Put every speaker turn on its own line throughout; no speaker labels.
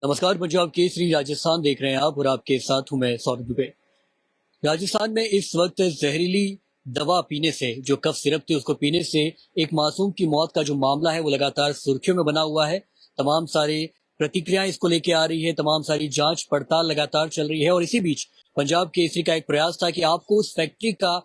नमस्कार। पंजाब केसरी राजस्थान देख रहे हैं आप और आपके साथ हूं मैं सौरभ दुबे। राजस्थान में इस वक्त जहरीली दवा पीने से, जो कफ सिरप थी उसको पीने से एक मासूम की मौत का जो मामला है वो लगातार सुर्खियों में बना हुआ है। तमाम सारी प्रतिक्रियाएं इसको लेके आ रही है, तमाम सारी जांच पड़ताल लगातार चल रही है और इसी बीच पंजाब केसरी का एक प्रयास था कि आपको उस फैक्ट्री का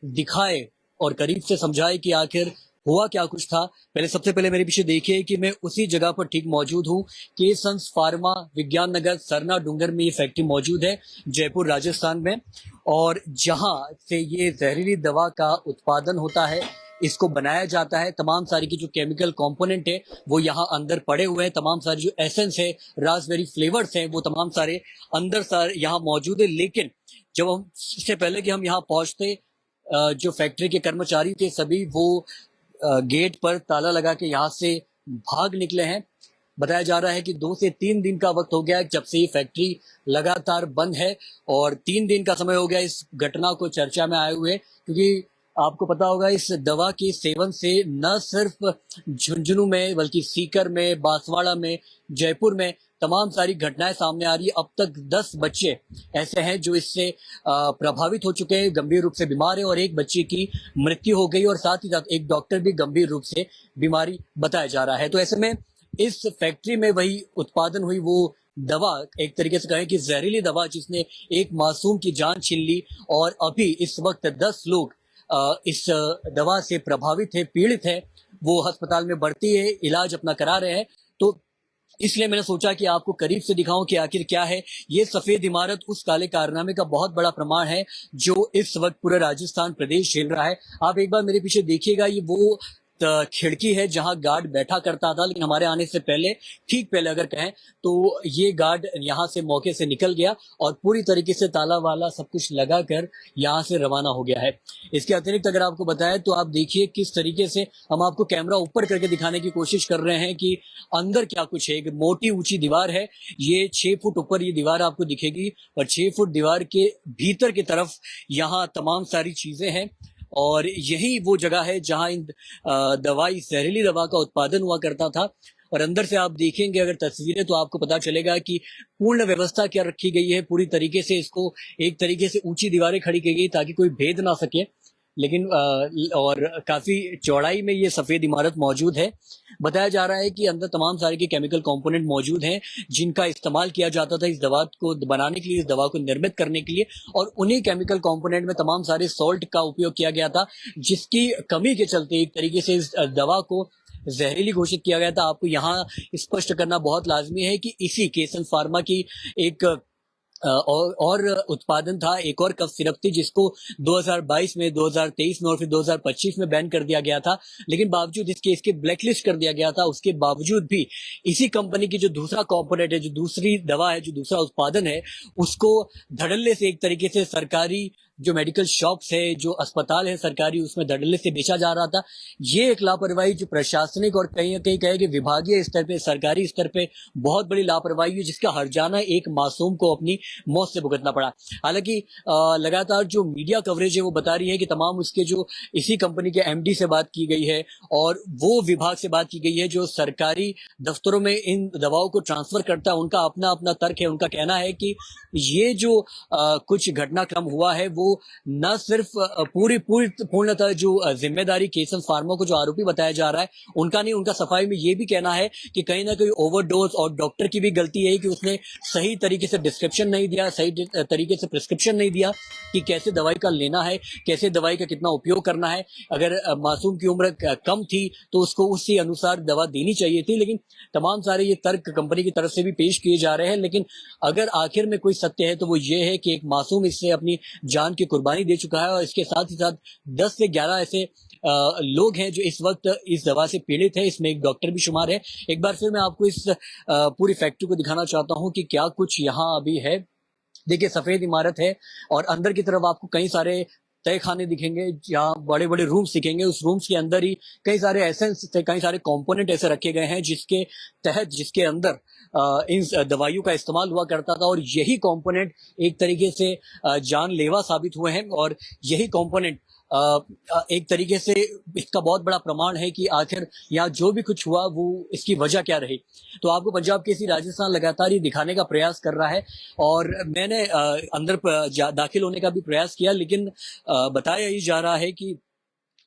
दिखाए और करीब से समझाए कि आखिर हुआ क्या कुछ था। सबसे पहले मेरे पीछे देखिए कि मैं उसी जगह पर ठीक मौजूद हूँ। केसंस फार्मा विज्ञान नगर सरना डूंगर में ये फैक्ट्री मौजूद है, जयपुर राजस्थान में। और जहां से ये जहरीली दवा का उत्पादन होता है, इसको बनाया जाता है, तमाम सारी की जो केमिकल कंपोनेंट है वो यहाँ अंदर पड़े हुए हैं। तमाम सारी जो एसेंस है, रासबेरी फ्लेवर्स हैं, वो तमाम सारे अंदर सारे यहाँ मौजूद है। लेकिन जब हम इससे पहले कि हम यहाँ पहुंचते, जो फैक्ट्री के कर्मचारी थे सभी वो गेट पर ताला लगा के यहाँ से भाग निकले हैं। बताया जा रहा है कि 2 से 3 दिन का वक्त हो गया जब से ये फैक्ट्री लगातार बंद है और 3 दिन का समय हो गया इस घटना को चर्चा में आए हुए, क्योंकि आपको पता होगा इस दवा के सेवन से न सिर्फ झुंझुनू में बल्कि सीकर में, बांसवाड़ा में, जयपुर में तमाम सारी घटनाएं सामने आ रही है। अब तक 10 बच्चे ऐसे हैं जो इससे प्रभावित हो चुके हैं, गंभीर रूप से बीमार है और एक बच्चे की मृत्यु हो गई और साथ ही साथ एक डॉक्टर भी गंभीर रूप से बीमारी बताया जा रहा है। तो ऐसे में इस फैक्ट्री में वही उत्पादन हुई वो दवा, एक तरीके से कहें कि जहरीली दवा, जिसने एक मासूम की जान छीन ली और अभी इस वक्त 10 लोग इस दवा से प्रभावित है, पीड़ित है, वो अस्पताल में भर्ती है, इलाज अपना करा रहे हैं। तो इसलिए मैंने सोचा कि आपको करीब से दिखाऊं कि आखिर क्या है ये सफेद इमारत। उस काले कारनामे का बहुत बड़ा प्रमाण है जो इस वक्त पूरा राजस्थान प्रदेश झेल रहा है। आप एक बार मेरे पीछे देखिएगा, ये वो खिड़की है जहां गार्ड बैठा करता था, लेकिन हमारे आने से पहले, ठीक पहले अगर कहें तो ये गार्ड यहां से मौके से निकल गया और पूरी तरीके से ताला वाला सब कुछ लगाकर यहां से रवाना हो गया है। इसके अतिरिक्त अगर आपको बताएं तो आप देखिए किस तरीके से हम आपको कैमरा ऊपर करके दिखाने की कोशिश कर रहे हैं कि अंदर क्या कुछ है। एक मोटी ऊंची दीवार है, ये 6 फुट ऊपर ये दीवार आपको दिखेगी और 6 फुट दीवार के भीतर की तरफ यहाँ तमाम सारी चीजें हैं और यही वो जगह है जहां इन दवाई, जहरीली दवा का उत्पादन हुआ करता था। और अंदर से आप देखेंगे अगर तस्वीरें तो आपको पता चलेगा कि पूर्ण व्यवस्था क्या रखी गई है। पूरी तरीके से इसको एक तरीके से ऊंची दीवारें खड़ी की गई ताकि कोई भेद ना सके, लेकिन और काफी चौड़ाई में ये सफेद इमारत मौजूद है। बताया जा रहा है कि अंदर तमाम सारे के केमिकल कंपोनेंट मौजूद हैं जिनका इस्तेमाल किया जाता था इस दवा को बनाने के लिए, इस दवा को निर्मित करने के लिए, और उन्हीं केमिकल कंपोनेंट में तमाम सारे सॉल्ट का उपयोग किया गया था, जिसकी कमी के चलते एक तरीके से इस दवा को जहरीली घोषित किया गया था। आपको यहाँ स्पष्ट करना बहुत लाजमी है कि इसी केसन फार्मा की एक और उत्पादन था, एक और कफ सिरप थी जिसको 2022 में, 2023 में और फिर 2025 में बैन कर दिया गया था। लेकिन बावजूद इसके ब्लैकलिस्ट कर दिया गया था, उसके बावजूद भी इसी कंपनी की जो दूसरा कंपोनेंट है, जो दूसरी दवा है, जो दूसरा उत्पादन है, उसको धड़ल्ले से एक तरीके से सरकारी जो मेडिकल शॉप्स है, जो अस्पताल है सरकारी, उसमें धड़ल्ले से बेचा जा रहा था। ये एक लापरवाही जो प्रशासनिक और कहीं ना कहीं कहे कि विभागीय स्तर पे, सरकारी स्तर पे बहुत बड़ी लापरवाही है, जिसका हर्जाना एक मासूम को अपनी मौत से भुगतना पड़ा। हालांकि लगातार जो मीडिया कवरेज है वो बता रही है कि तमाम उसके जो इसी कंपनी के एमडी से बात की गई है और वो विभाग से बात की गई है जो सरकारी दफ्तरों में इन दवाओं को ट्रांसफर करता है। उनका अपना अपना तर्क है, उनका कहना है कि ये जो कुछ घटनाक्रम हुआ है वो न सिर्फ पूर्णतः जो जिम्मेदारी केसन फार्मा को जो आरोपी बताया जा रहा है उनका नहीं, उनका सफाई में ये भी कहना है कि कहीं ना कहीं ओवरडोज और डॉक्टर की भी गलती है कि उसने सही तरीके से डिस्क्रिप्शन नहीं दिया, सही तरीके से प्रिस्क्रिप्शन नहीं दिया कि कैसे दवाई का लेना है, कैसे दवाई का कितना उपयोग करना है। अगर मासूम की उम्र कम थी तो उसको उसी अनुसार दवा देनी चाहिए थी। लेकिन तमाम सारे ये तर्क कंपनी की तरफ से भी पेश किए जा रहे हैं, लेकिन अगर आखिर में कोई सत्य है तो वो ये है कि एक मासूम इससे अपनी जान की कुर्बानी दे चुका है और इसके साथ ही साथ 10 से 11 ऐसे लोग हैं जो इस वक्त इस दवा से पीड़ित है। इसमें एक डॉक्टर भी शुमार है। एक बार फिर मैं आपको इस पूरी फैक्ट्री को दिखाना चाहता हूं कि क्या कुछ यहाँ अभी है। देखिए, सफेद इमारत है और अंदर की तरफ आपको कई सारे तय खाने दिखेंगे, जहाँ बड़े बड़े रूम्स दिखेंगे। उस रूम्स के अंदर ही कई सारे एसेंस, कई सारे कंपोनेंट ऐसे रखे गए हैं जिसके तहत, जिसके अंदर इन दवाइयों का इस्तेमाल हुआ करता था और यही कंपोनेंट एक तरीके से जानलेवा साबित हुए हैं और यही कंपोनेंट एक तरीके से इसका बहुत बड़ा प्रमाण है कि आखिर यहाँ जो भी कुछ हुआ वो इसकी वजह क्या रही। तो आपको पंजाब केसरी राजस्थान लगातार ये दिखाने का प्रयास कर रहा है और मैंने अंदर दाखिल होने का भी प्रयास किया, लेकिन बताया ही जा रहा है कि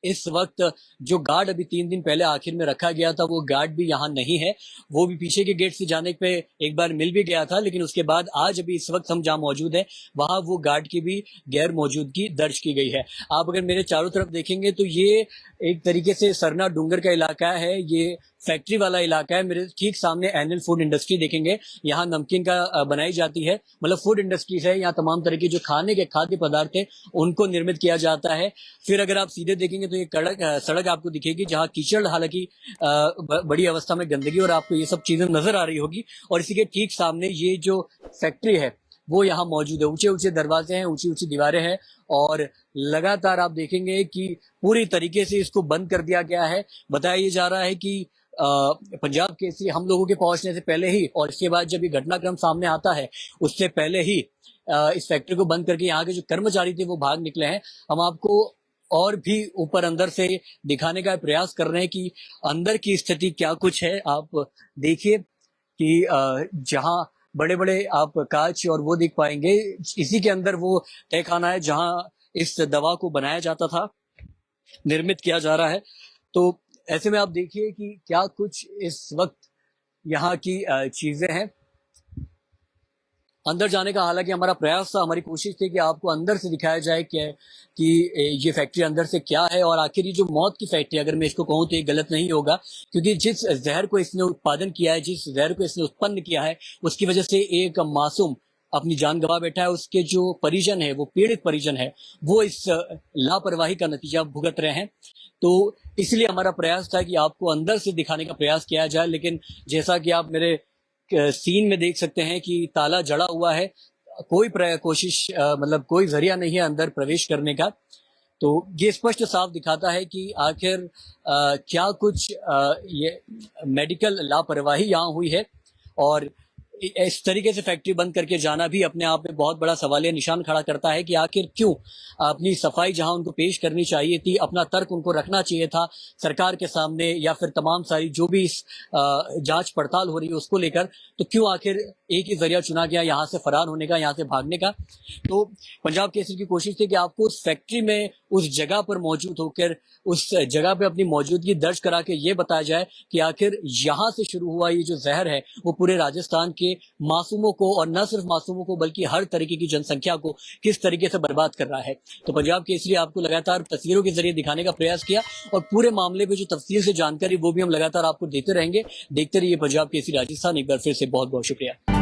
इस वक्त जो गार्ड अभी 3 दिन पहले आखिर में रखा गया था वो गार्ड भी यहाँ नहीं है। वो भी पीछे के गेट से जाने पे एक बार मिल भी गया था, लेकिन उसके बाद आज अभी इस वक्त हम जहाँ मौजूद हैं वहां वो गार्ड की भी गैर मौजूदगी दर्ज की गई है। आप अगर मेरे चारों तरफ देखेंगे तो ये एक तरीके से सरना डूंगर का इलाका है, ये फैक्ट्री वाला इलाका है। मेरे ठीक सामने एनएल फूड इंडस्ट्री देखेंगे, यहाँ नमकीन का बनाई जाती है, मतलब फूड इंडस्ट्रीज है। यहाँ तमाम तरह के जो खाने के खाद्य पदार्थ है उनको निर्मित किया जाता है। फिर अगर आप सीधे देखेंगे तो ये सड़क आपको दिखेगी जहाँ कीचड़, हालांकि बड़ी अवस्था में गंदगी, और आपको ये सब चीजें नजर आ रही होगी। और इसी के ठीक सामने ये जो फैक्ट्री है वो यहाँ मौजूद है। ऊंचे ऊंचे दरवाजे हैं, ऊंची ऊंची दीवारें हैं और लगातार आप देखेंगे कि पूरी तरीके से इसको बंद कर दिया गया है। बताया ये जा रहा है कि पंजाब केसरी हम लोगों के पहुंचने से पहले ही और इसके बाद जब ये घटनाक्रम सामने आता है उससे पहले ही इस फैक्ट्री को बंद करके यहाँ के जो कर्मचारी थे वो भाग निकले हैं। हम आपको और भी ऊपर अंदर से दिखाने का प्रयास कर रहे हैं कि अंदर की स्थिति क्या कुछ है। आप देखिए कि जहां बड़े बड़े आप कांच और वो देख पाएंगे, इसी के अंदर वो तहखाना है जहां इस दवा को बनाया जाता था, निर्मित किया जा रहा है। तो ऐसे में आप देखिए कि क्या कुछ इस वक्त यहाँ की चीजें हैं। अंदर जाने का हालांकि हमारा प्रयास था, हमारी कोशिश थी कि आपको अंदर से दिखाया जाए कि ये फैक्ट्री अंदर से क्या है। और आखिर ये जो मौत की फैक्ट्री, अगर मैं इसको कहूँ तो ये गलत नहीं होगा, क्योंकि जिस जहर को इसने उत्पादन किया है, जिस जहर को इसने उत्पन्न किया है, उसकी वजह से एक मासूम अपनी जान गंवा बैठा है। उसके जो परिजन है, वो पीड़ित परिजन है, वो इस लापरवाही का नतीजा भुगत रहे हैं। तो इसलिए हमारा प्रयास था कि आपको अंदर से दिखाने का प्रयास किया जाए। लेकिन जैसा कि आप मेरे सीन में देख सकते हैं कि ताला जड़ा हुआ है, कोई कोशिश मतलब कोई जरिया नहीं है अंदर प्रवेश करने का। तो ये स्पष्ट साफ दिखाता है कि आखिर क्या कुछ ये मेडिकल लापरवाही यहाँ हुई है। और इस तरीके से फैक्ट्री बंद करके जाना भी अपने आप में बहुत बड़ा सवालिया निशान खड़ा करता है कि आखिर क्यों अपनी सफाई जहां उनको पेश करनी चाहिए थी, अपना तर्क उनको रखना चाहिए था सरकार के सामने या फिर तमाम सारी जो भी इस जांच पड़ताल हो रही है उसको लेकर, तो क्यों आखिर एक ही जरिया चुना गया यहाँ से फरार होने का, यहाँ से भागने का। तो पंजाब केसरी की कोशिश थी कि आपको उस फैक्ट्री में उस जगह पर मौजूद होकर उस जगह पे अपनी मौजूदगी दर्ज करा के ये बताया जाए कि आखिर यहाँ से शुरू हुआ ये जो जहर है वो पूरे राजस्थान के मासूमों को, और न सिर्फ मासूमों को बल्कि हर तरीके की जनसंख्या को किस तरीके से बर्बाद कर रहा है। तो पंजाब केसरी आपको लगातार तस्वीरों के जरिए दिखाने का प्रयास किया और पूरे मामले पे जो तफसील से जानकारी वो भी हम लगातार आपको देते रहेंगे। देखते रहिए पंजाब केसरी राजस्थान। एक बार फिर से बहुत बहुत शुक्रिया।